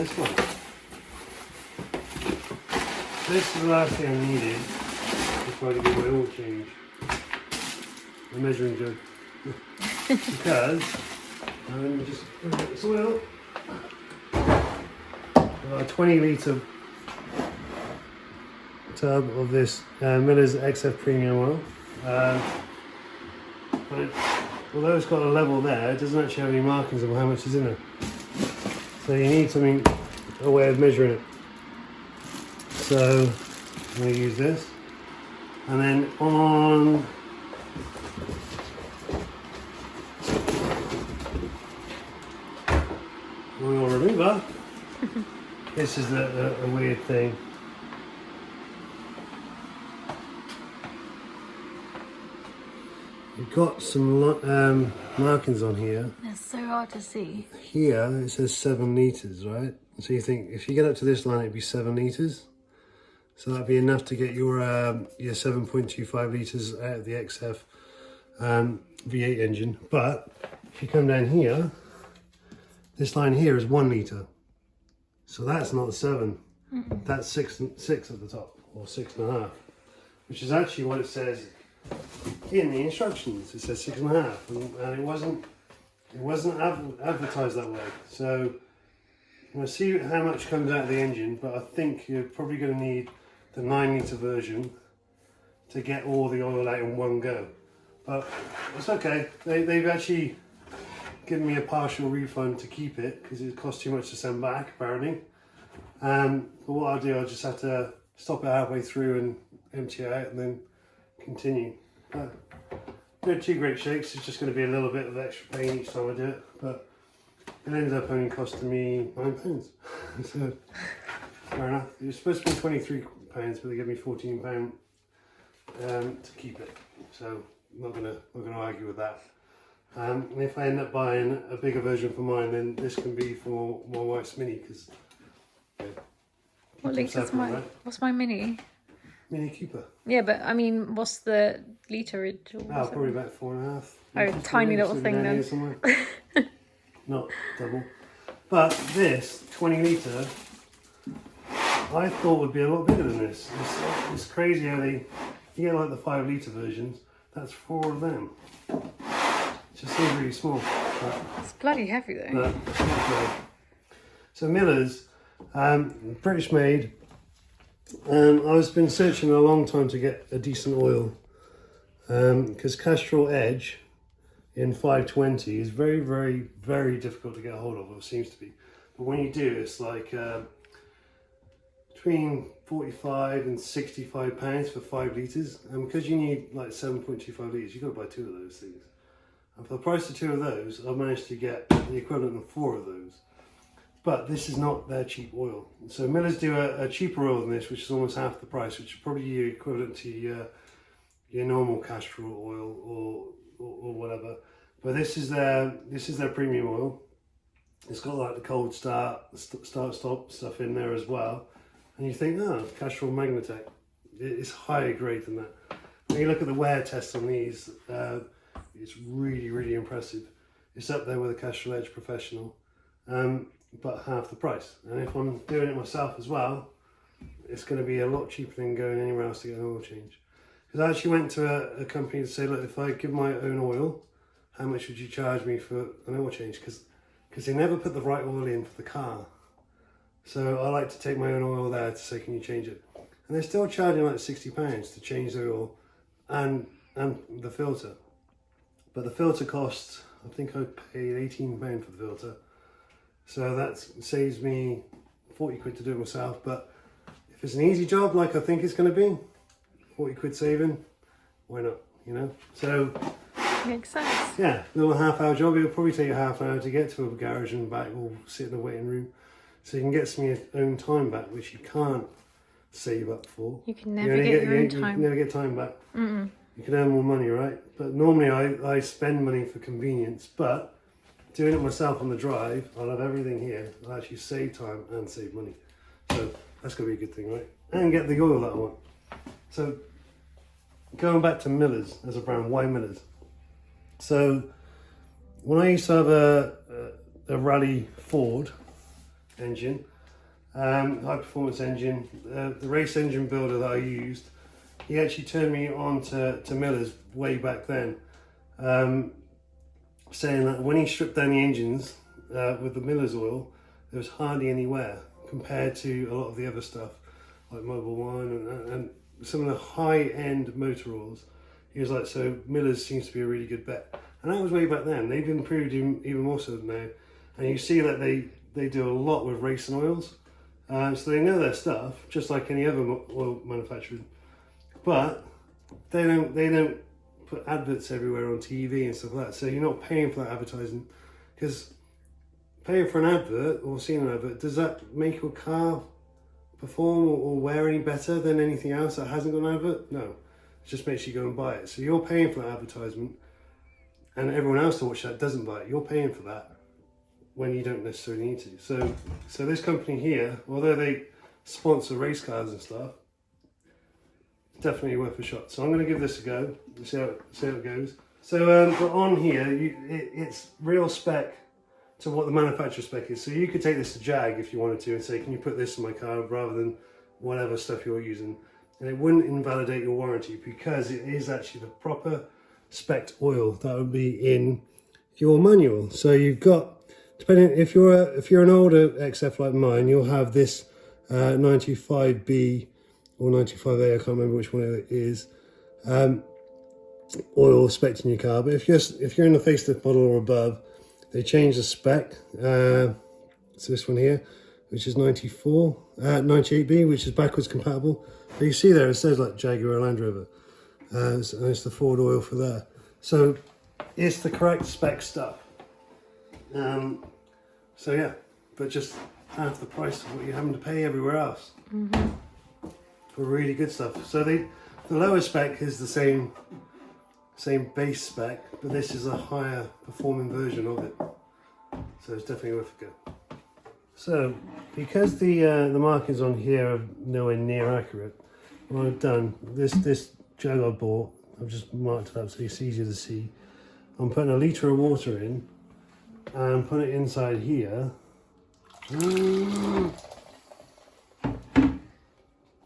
this one. This is the last thing I needed before I do my oil change. The measuring jug. Because, let me just look at this oil. I've got a 20 litre tub of this Miller's XF Premium oil. Although it's got a level there, it doesn't actually have any markings of how much is in it. So you need something, a way of measuring it. So I'm going to use this. And then on oil remover, this is a weird thing. You've got some markings on here. It's so hard to see. Here it says 7 litres, right? So you think if you get up to this line, it'd be 7 litres. So that'd be enough to get your 7.25 litres out of the XF V8 engine. But if you come down here, this line here is 1 litre. So that's not 7. That's 6 at the top, or 6.5, which is actually what it says in the instructions. It says 6.5, and it wasn't advertised that way. So we'll see how much comes out of the engine, but I think you're probably going to need the 9 litre version to get all the oil out in one go. But it's okay. They've actually given me a partial refund to keep it because it cost too much to send back, apparently. But what I'll do, I'll just have to stop it halfway through and empty it out and then continue. No two great shakes. It's just going to be a little bit of extra pain each time I do it, but it ended up only costing me £9. So fair enough. It was supposed to be £23, but they gave me £14 to keep it. So I'm not gonna argue with that. And if I end up buying a bigger version for mine, then this can be for my wife's Mini, because what litre is my? Right? What's my Mini? Mini Cooper. Yeah, but I mean, what's the literage? Oh, probably about 4.5. Oh, tiny little thing then. Not double. But this 20 litre, I thought would be a lot bigger than this. It's crazy how you get like the 5 litre versions. That's 4 of them. It just seems really small. But, it's bloody heavy though. So Miller's, British made. I've been searching a long time to get a decent oil, because Castrol Edge in 520 is very, very, very difficult to get a hold of, or it seems to be. But when you do, it's like between 45 and 65 pounds for 5 litres, and because you need like 7.25 litres, you've got to buy 2 of those things. And for the price of 2 of those, I've managed to get the equivalent of 4 of those. But this is not their cheap oil. So Miller's do a cheaper oil than this, which is almost half the price, which is probably equivalent to your normal Castrol oil or whatever. But this is their premium oil. It's got like the cold start stop stuff in there as well. And you think, oh, Castrol Magnatec. It's higher grade than that. When you look at the wear test on these, it's really, really impressive. It's up there with a Castrol Edge Professional. But half the price. And if I'm doing it myself as well, it's going to be a lot cheaper than going anywhere else to get an oil change. Because I actually went to a company to say, look, if I give my own oil, how much would you charge me for an oil change? Because they never put the right oil in for the car. So I like to take my own oil there to say, can you change it? And they're still charging like £60 to change the oil and the filter. But the filter costs, I think I paid £18 for the filter. So that saves me 40 quid to do it myself. But if it's an easy job, like I think it's going to be, 40 quid saving, why not, you know? So makes sense. Yeah, a little half-hour job. It'll probably take you half an hour to get to a garage and back, or sit in the waiting room. So you can get some of your own time back, which you can't save up for. You can never get your own time. You never get time back. You can earn more money, right? But normally I spend money for convenience, but doing it myself on the drive, I'll have everything here. I'll actually save time and save money. So that's going to be a good thing, right? And get the oil that I want. So going back to Miller's as a brand, why Miller's? So when I used to have a Rally Ford engine, high performance engine. The race engine builder that I used, he actually turned me on to Miller's way back then, saying that when he stripped down the engines with the Miller's oil, there was hardly any wear compared to a lot of the other stuff like Mobil 1 and some of the high-end motor oils. He was like, so Miller's seems to be a really good bet. And that was way back then. They've improved even more so now. And you see that they do a lot with racing oils. So they know their stuff, just like any other oil manufacturer. But they don't put adverts everywhere on TV and stuff like that. So you're not paying for that advertising. Because paying for an advert or seeing an advert, does that make your car perform or wear any better than anything else that hasn't got an advert? No. It just makes you go and buy it. So you're paying for that advertisement, and everyone else to watch that doesn't buy it. You're paying for that when you don't necessarily need to. So this company here, although they sponsor race cars and stuff, definitely worth a shot. So I'm going to give this a go and see how it goes. So but on here, it's real spec to what the manufacturer spec is. So you could take this to Jag if you wanted to and say, can you put this in my car rather than whatever stuff you're using, and it wouldn't invalidate your warranty because it is actually the proper spec oil that would be in your manual. So you've got, depending if you're an older XF like mine, you'll have this 95B or 95A, I can't remember which one it is, oil spec in your car. But if you're in the facelift model or above, they change the spec. It's this one here, which is 98B, which is backwards compatible. But you see there, it says like Jaguar Land Rover. And it's the Ford oil for there. So it's the correct spec stuff. So yeah, but just half the price of what you're having to pay everywhere else. Mm-hmm. For really good stuff. So the lower spec is the same base spec, but this is a higher performing version of it. So it's definitely worth a go. So because the markings on here are nowhere near accurate, what I've done, this jug I bought, I've just marked it up so it's easier to see. I'm putting a litre of water in and put it inside here.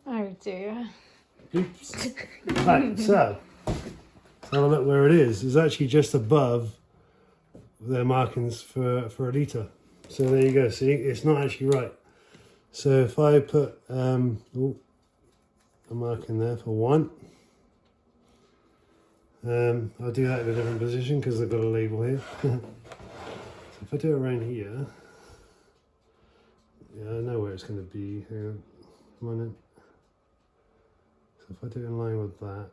Oh dear. Oops. Right, so have a look where it is. It's actually just above their markings for a litre. So there you go. See, it's not actually right. So if I put a mark in there for 1, I'll do that in a different position because I've got a label here. So if I do it around here, yeah, I know where it's going to be. Hang on. Come on in. So if I do it in line with that,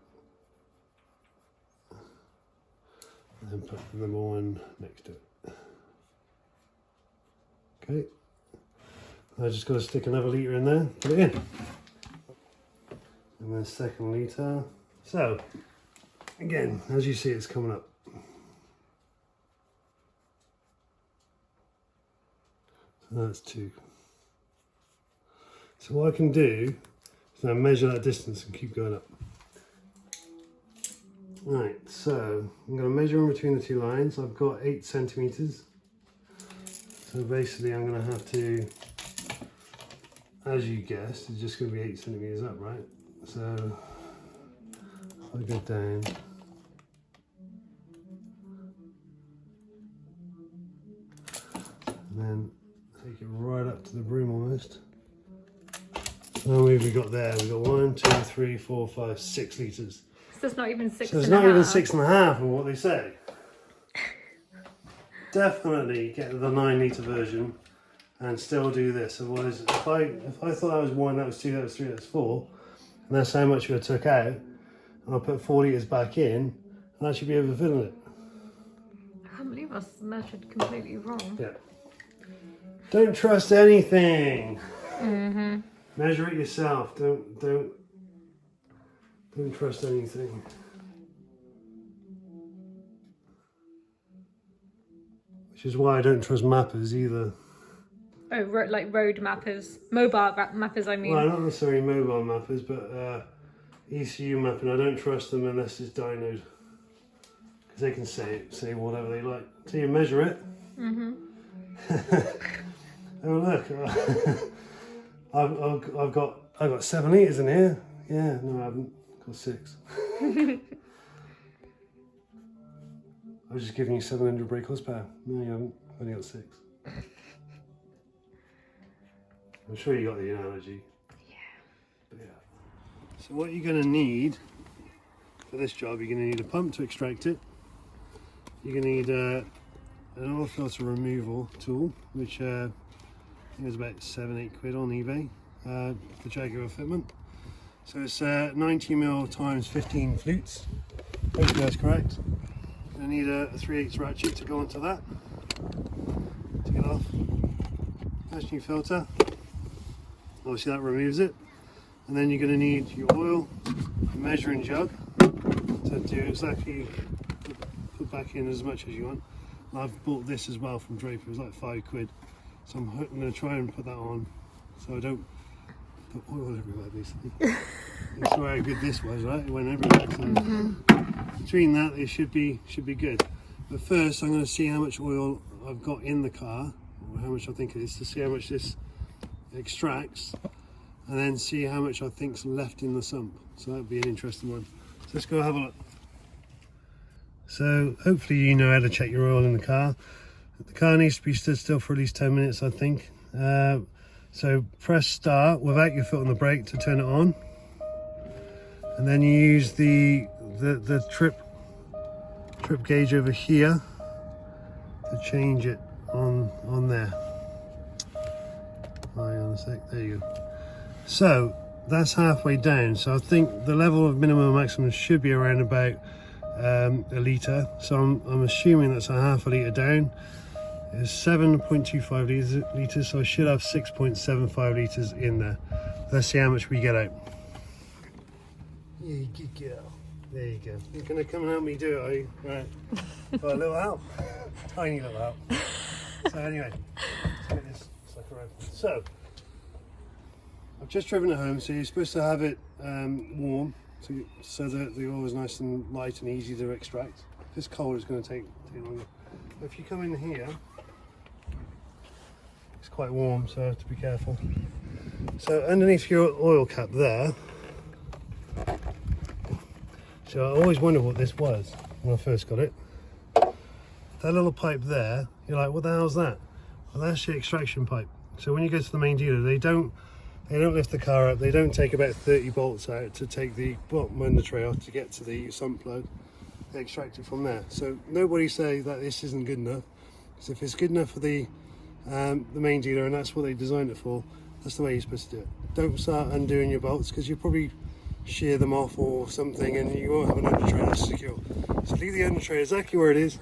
and then put the number 1 next to it. Okay. I just got to stick another litre in there, put it in. And then second litre. So, again, as you see, it's coming up. So that's 2. So what I can do is now measure that distance and keep going up. Right, so I'm going to measure in between the 2 lines. I've got 8 centimetres. So basically I'm going to have to, as you guessed, it's just going to be 8 centimetres up, right? So if I go down, and then take it right up to the brim almost. So how many have we got there? We've got 1, 2, 3, 4, 5, 6 litres. So it's not even 6 So it's and a not even half. 6.5 of what they say. Definitely get the 9 litre version and still do this. Otherwise, if I thought that was 1, that was 2, that was 3, that was 4, and that's how much we took out, and I put 4 litres back in, and I should be overfilling it. I can't believe I measured completely wrong. Yeah. Don't trust anything. Mm-hmm. Measure it yourself. Don't trust anything. Which is why I don't trust mappers either. Oh, like road mappers, mobile mappers. I mean. Well, not necessarily mobile mappers, but ECU mapping. I don't trust them unless it's dynoed, because they can say whatever they like. So you measure it. Mhm. Oh look, I've got 7 litres in here. Yeah, no, I haven't got 6. I was just giving you 700 brake horsepower. No, you haven't. I've only got 6. I'm sure you got the analogy. Yeah. But yeah. So what you're going to need for this job, you're going to need a pump to extract it. You're going to need an oil filter removal tool, which I think is about 7-8 quid on eBay. The Jaguar fitment. So it's 90mm times 15 flutes. Hopefully that's correct. I need a 3/8 ratchet to go onto that. Take it off. That's new filter. Obviously that removes it. And then you're going to need your oil, your measuring jug to do exactly, put back in as much as you want. And I've bought this as well from Draper. It was like 5 quid. So I'm going to try and put that on so I don't put oil everywhere basically. You saw how good this was, right? It went everywhere. So between that, it should be good. But first, I'm going to see how much oil I've got in the car, or how much I think it is, to see how much this extracts, and then see how much I think's left in the sump. So that'd be an interesting one. So let's go have a look. So hopefully you know how to check your oil in the car. The car needs to be stood still for at least 10 minutes, I think. So press start without your foot on the brake to turn it on, and then you use the trip gauge over here to change it on there. Hang on a sec, there you go. So that's halfway down, so I think the level of minimum and maximum should be around about a litre. So I'm assuming that's a half a litre down. It's 7.25 litres, so I should have 6.75 litres in there. Let's see how much we get out. Yeah, good girl. There you go. You're going to come and help me do it, are you? Right. Got a little help. Tiny little help. So anyway, let's get this sucker open. So, I've just driven it home, so you're supposed to have it warm so that the oil is nice and light and easy to extract. If it's cold, it's going to take longer. But if you come in here, it's quite warm, so I have to be careful. So underneath your oil cap there, so I always wondered what this was when I first got it. That little pipe there, you're like, what the hell's that? Well, that's your extraction pipe. So when you go to the main dealer, they don't lift the car up. They don't take about 30 bolts out to take the bottom end of the tray off to get to the sump plug. They extract it from there. So nobody say that this isn't good enough. Because if it's good enough for the main dealer and that's what they designed it for, that's the way you're supposed to do it. Don't start undoing your bolts because you'll probably shear them off or something and you won't have an under tray that's secure. So leave the under tray exactly where it is,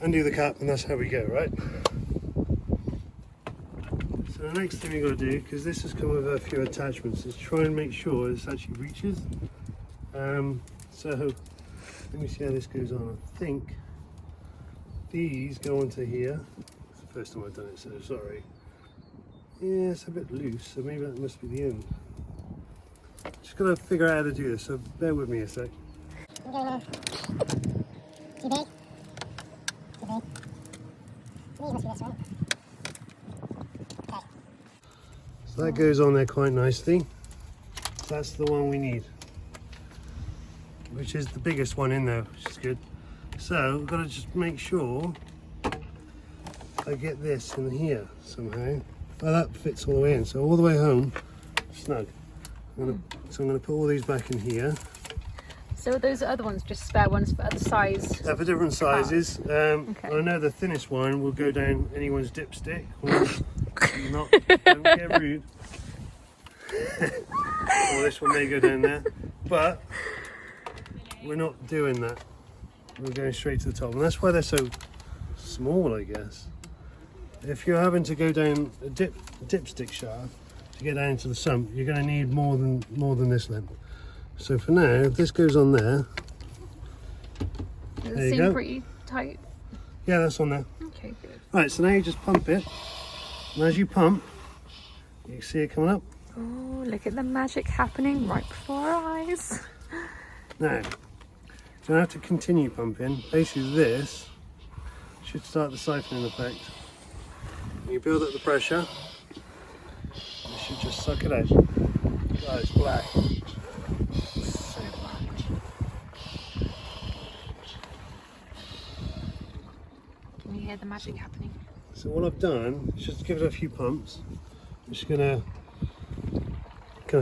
undo the cap, and that's how we go, right? So the next thing we've got to do, because this has come with a few attachments, is try and make sure this actually reaches. So let me see how this goes on. I think these go onto here. It's the first time I've done it, so sorry. Yeah, it's a bit loose, so maybe that must be the end. Just gotta figure out how to do this, so bear with me a sec. I'm going too big. Too big. Maybe it must be this one. Okay. So that goes on there quite nicely. So that's the one we need, which is the biggest one in there, which is good. So we've got to just make sure I get this in here somehow. Well, that fits all the way in, so all the way home, snug. So I'm going to put all these back in here. So those other ones just spare ones for other size? They're for different sizes. Okay. I know the thinnest one will go down anyone's dipstick. Not, don't get rude. Or this one may go down there. But we're not doing that. We're going straight to the top. And that's why they're so small, I guess. If you're having to go down a dipstick shaft to get down to the sump, you're going to need more than this length. So for now, if this goes on there, Does there it you seem go. pretty tight? Yeah, that's on there. Okay, good. Right, so now you just pump it, and as you pump, you can see it coming up. Oh, look at the magic happening right before our eyes. Now, you don't have to continue pumping. Basically this should start the siphoning effect. You build up the pressure. It should just suck it out. Oh, it's black. So black. Can you hear the magic happening? So what I've done is just give it a few pumps. I'm just gonna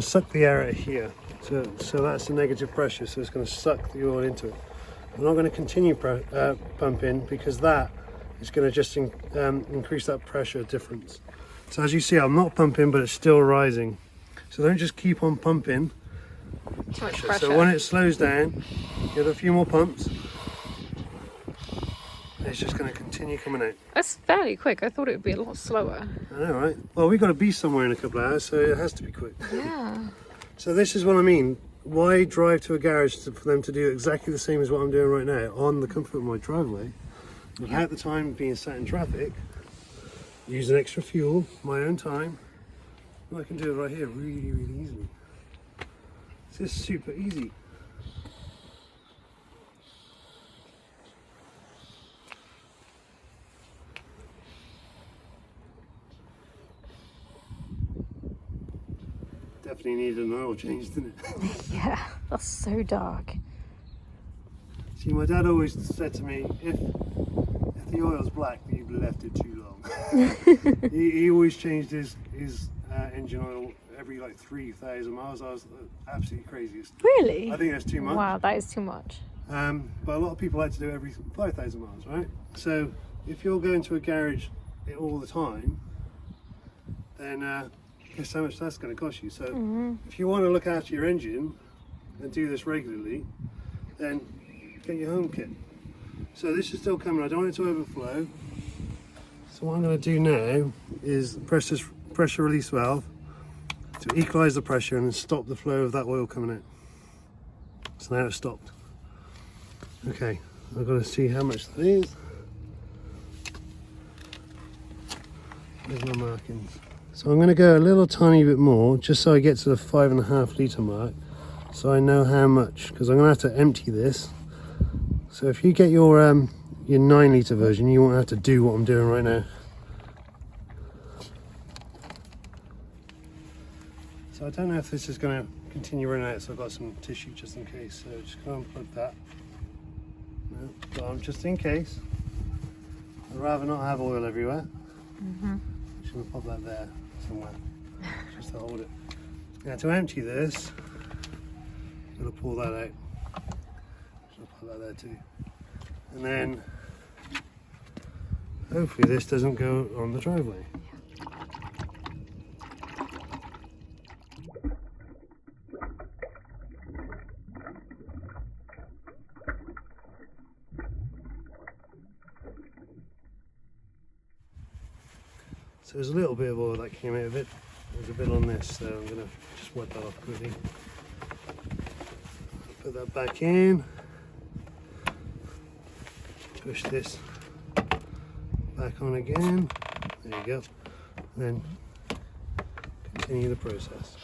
suck the air out here. So that's the negative pressure, so it's going to suck the oil into it. I'm not going to continue pumping because that is going to just increase that pressure difference. So as you see, I'm not pumping, but it's still rising. So don't just keep on pumping. Too much pressure. So when it slows down, give it a few more pumps. It's just going to continue coming out. That's fairly quick. I thought it would be a lot slower. I know, right? Well, we've got to be somewhere in a couple of hours, so it has to be quick. Yeah. So this is what I mean. Why drive to a garage for them to do exactly the same as what I'm doing right now on the comfort of my driveway, without the time being sat in traffic, using extra fuel, my own time. Well, I can do it right here really, really easily. It's just super easy. Definitely needed an oil change, didn't it? Yeah, that's so dark. See, my dad always said to me, if the oil's black, then you've left it too long. he always changed his engine oil every like 3,000 miles. I was absolutely crazy. Really? I think that's too much. Wow, that is too much. But a lot of people like to do it every 5,000 miles, right? So if you're going to a garage all the time, then guess how much that's going to cost you. So if you want to look after your engine and do this regularly, then get your home kit. So this is still coming. I don't want it to overflow. So what I'm going to do now is press this pressure release valve to equalize the pressure and then stop the flow of that oil coming out. So now it's stopped. Okay, I've got to see how much that is. There's my markings. So I'm going to go a little tiny bit more just so I get to the 5.5 litre mark, so I know how much, because I'm going to have to empty this. So if you get your 9 litre version, you won't have to do what I'm doing right now. So I don't know if this is going to continue running out, so I've got some tissue just in case. So just go and plug that. No, but just in case. I'd rather not have oil everywhere. I'm just going to pop that there somewhere, just to hold it. Now to empty this, I'm going to pull that out. So I'll put that there too. And then hopefully this doesn't go on the driveway. So there's a little bit of oil that came out of it. There's a bit on this, so I'm going to just wipe that off quickly. Put that back in. Push this back on again. There you go. And then continue the process.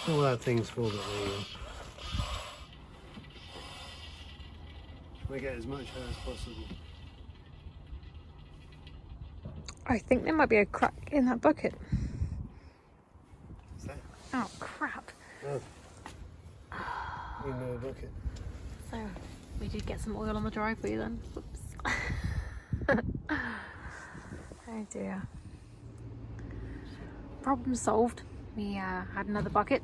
All that thing's full, but there you go. Try to get as much out as possible. I think there might be a crack in that bucket. Is that? Oh, crap. Oh. You know a bucket. So, we did get some oil on the driveway then. Whoops. Oh dear. Problem solved. We had another bucket.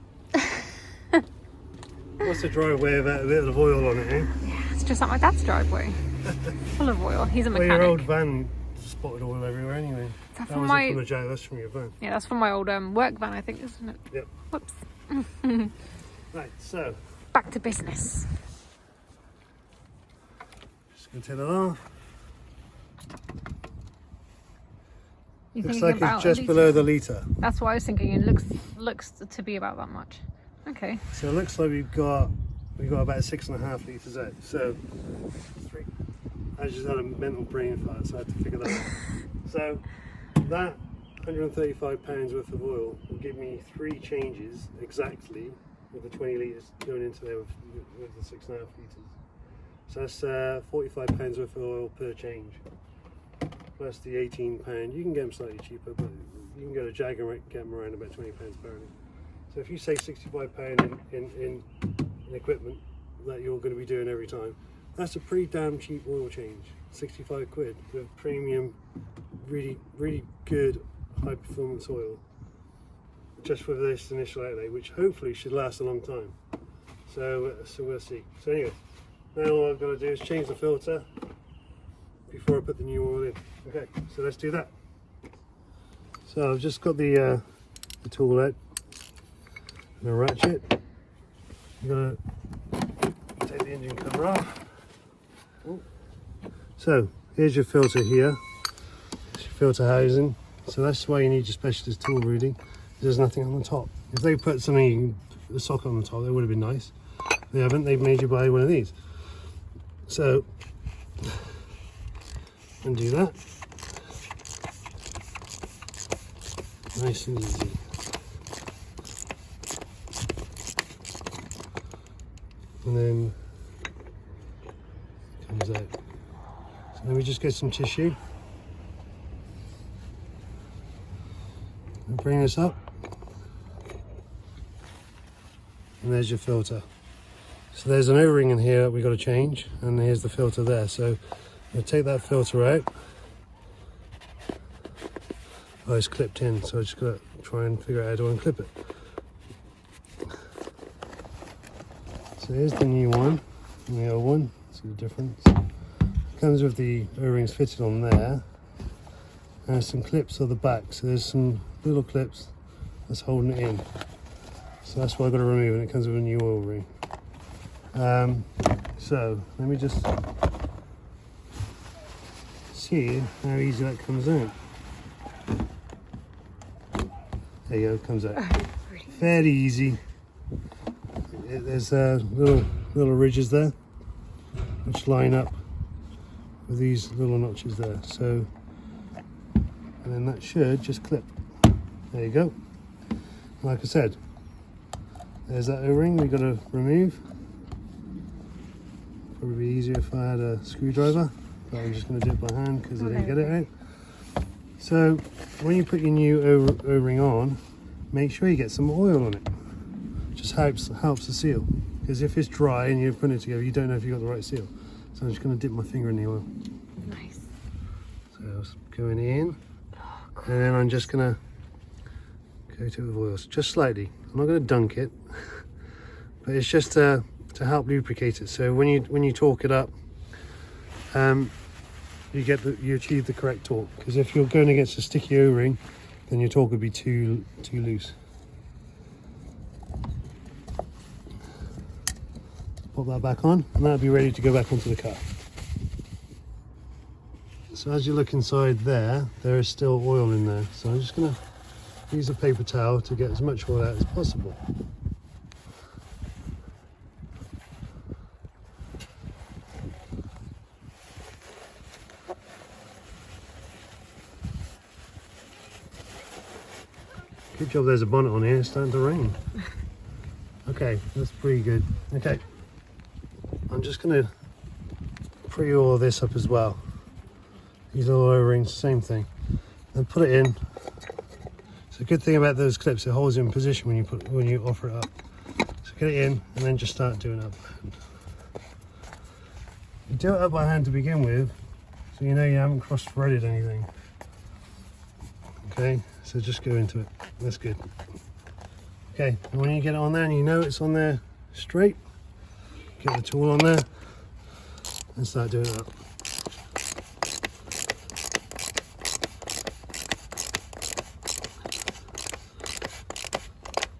What's the driveway without a bit of oil on it, eh? Yeah, it's just like my dad's driveway. Full of oil. He's a Well, mechanic. your old van spotted oil everywhere anyway. That's That from wasn't my... from the Jag, that's from your van. Yeah, that's from my old work van, I think, isn't it? Yep. Whoops. Right, so Back to business. just gonna take that off. You Looks thinking like about it's just a litre? below the litre. That's what I was thinking. It looks to be about that much. Okay. So it looks like we've got about 6.5 litres out. So 3. I just had a mental brain fart, so I had to figure that out. So that 135 pounds worth of oil will give me 3 changes exactly with the 20 litres going into there with the 6.5 litres. So that's 45 pounds worth of oil per change, plus the 18 pound. You can get them slightly cheaper, but you can go to Jaguar and get them around about £20 apparently. So if you say £65 in equipment that you're going to be doing every time, that's a pretty damn cheap oil change. 65 quid with premium, really good high performance oil, just for this initial outlay, which hopefully should last a long time. So we'll see. So anyway, now all I've got to do is change the filter before I put the new oil in. Okay, so let's do that. So I've just got the tool out and a ratchet. I'm gonna take the engine cover off. Oh. So here's your filter here. It's your filter housing. So that's why you need your specialist tool really. There's nothing on the top. If they put something, a socket on the top, that would have been nice. They haven't. They've made you buy one of these. So undo that. Nice and easy. And then it comes out. So let me just get some tissue and bring this up. And there's your filter. So there's an O-ring in here that we've got to change, and here's the filter there. So we'll take that filter out. Oh, it's clipped in, so I just got to try and figure out how to unclip it. So here's the new one, and the old one. See the difference? It comes with the O-rings fitted on there, and some clips on the back. So there's some little clips that's holding it in. So that's what I've got to remove, and it comes with a new oil ring. So let me just see how easy that comes out. There you go, it comes out. Fairly easy. There's little ridges there which line up with these little notches there. So, and then that should just clip. There you go. Like I said, there's that O-ring we've got to remove. Probably be easier if I had a screwdriver, but I'm just going to do it by hand because I didn't get it out. So when you put your new O-ring on, make sure you get some oil on it. Just helps the seal, because if it's dry and you're putting it together, you don't know if you've got the right seal. So I'm just going to dip my finger in the oil. Nice. So it's going in, and then I'm just going to coat it with oils, just slightly. I'm not going to dunk it, but it's just to help lubricate it. So when you torque it up, you achieve the correct torque. Because if you're going against a sticky O-ring, then your torque would be too loose. Pop that back on, and that'll be ready to go back onto the car. So as you look inside there is still oil in there. So I'm just going to use a paper towel to get as much oil out as possible. Good job there's a bonnet on here, it's starting to rain. Okay, that's pretty good. Okay, I'm just going to pre-oil this up as well. These little O-rings, same thing. Then put it in. It's a good thing about those clips, it holds you in position when you offer it up. So get it in and then just start doing it up by hand. You do it up by hand to begin with, so you know you haven't cross-threaded anything. Okay, so just go into it. That's good. Okay, and when you get it on there and you know it's on there straight, get the tool on there and start doing it up.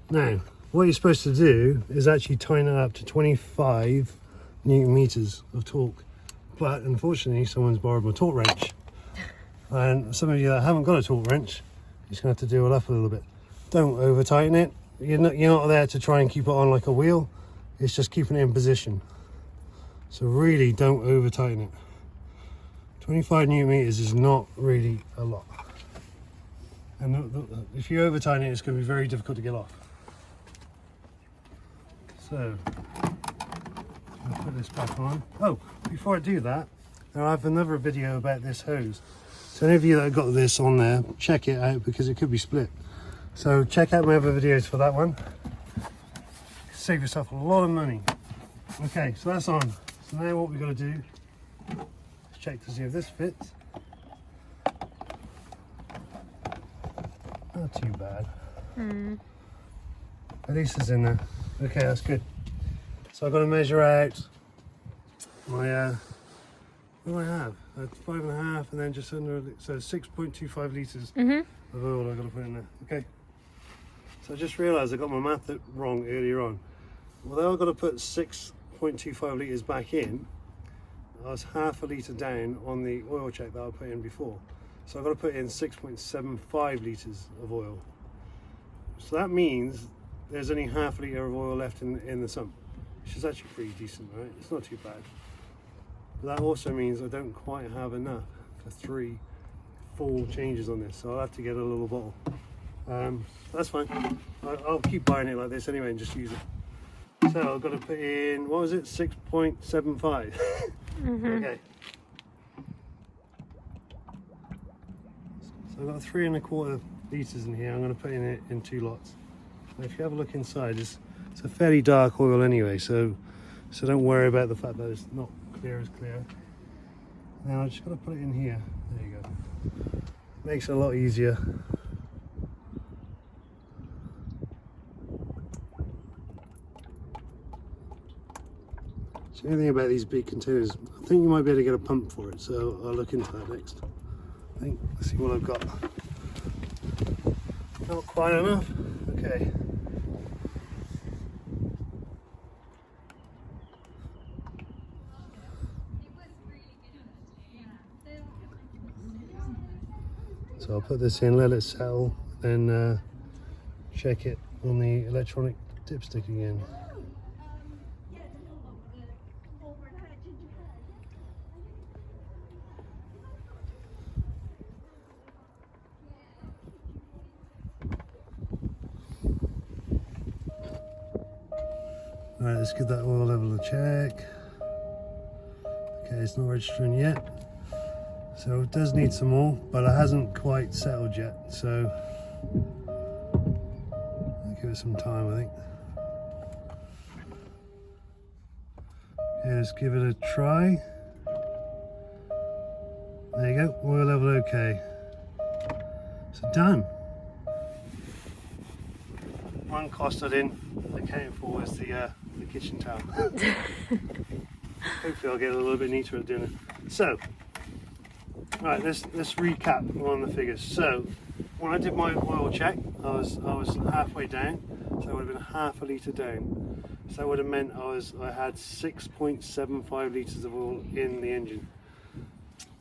Now, what you're supposed to do is actually tighten it up to 25 Newton meters of torque. But unfortunately, someone's borrowed my torque wrench. And some of you that haven't got a torque wrench, you're just going to have to do it up a little bit. Don't over tighten it. You're not there to try and keep it on like a wheel. It's just keeping it in position. So really don't over tighten it. 25 Newton meters is not really a lot. And if you over tighten it, it's going to be very difficult to get off. So, I'll put this back on. Oh, before I do that, I have another video about this hose. So any of you that have got this on there, check it out because it could be split. So check out my other videos for that one. Save yourself a lot of money. Okay, so that's on. So now what we've got to do is check to see if this fits. Not too bad. At least it's in there. Okay, that's good. So I've got to measure out my, what do I have? 5.5 and then just under, so 6.25 litres of oil I've got to put in there. Okay. So I just realised I got my math wrong earlier on. Although I've got to put 6.25 litres back in, I was half a litre down on the oil check that I put in before. So I've got to put in 6.75 litres of oil. So that means there's only half a litre of oil left in the sump, which is actually pretty decent, right? It's not too bad. But that also means I don't quite have enough for 3 full changes on this, so I'll have to get a little bottle. That's fine. I'll keep buying it like this anyway and just use it. So I've got to put in, what was it, 6.75. Okay. So I've got 3.25 litres in here. I'm going to put in it in 2 lots. Now if you have a look inside, it's a fairly dark oil anyway, so don't worry about the fact that it's not clear as clear. Now I just got to put it in here. There you go. Makes it a lot easier. So the only thing about these big containers, I think you might be able to get a pump for it, so I'll look into that next. Let's see what I've got. Not quite enough. Okay. So I'll put this in, let it settle, then check it on the electronic dipstick again. Alright, let's give that oil level a check. Okay, it's not registering yet. So it does need some more, but it hasn't quite settled yet. So I'll give it some time, I think. Okay, let's give it a try. There you go, oil level okay. So done. One cost I didn't account for was the kitchen towel. Hopefully I'll get a little bit neater at doing it. So, right, let's recap on the figures. So, when I did my oil check, I was halfway down, so I would have been half a litre down. So that would have meant I had 6.75 litres of oil in the engine.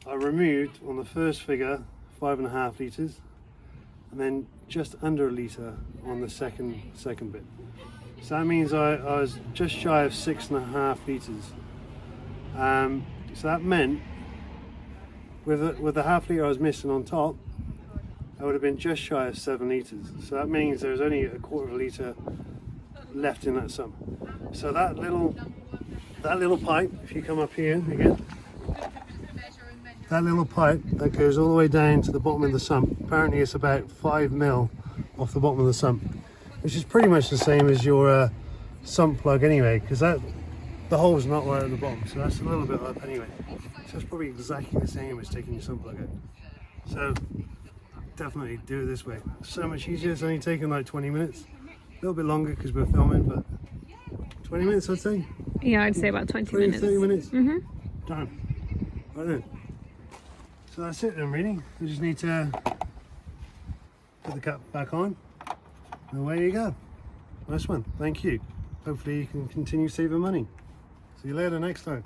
I removed on the first figure 5.5 litres, and then just under a litre on the second bit. So that means I was just shy of 6.5 litres. So that meant with the half litre I was missing on top, I would have been just shy of 7 litres. So that means there's only a quarter of a litre left in that sump. So that little pipe, if you come up here again, that little pipe that goes all the way down to the bottom of the sump, apparently it's about 5 mil off the bottom of the sump, which is pretty much the same as your sump plug anyway, because the hole's not right at the bottom, so that's a little bit up anyway. So it's probably exactly the same as taking your sump plug out. So definitely do it this way. So much easier. It's only taken like 20 minutes, a little bit longer because we're filming, but 20 minutes I'd say. Yeah, I'd say about 20 minutes. 30 minutes. Done. Right then. So that's it then, really. We just need to put the cap back on, and away you go. Nice one. Thank you. Hopefully you can continue saving money. See you later next time.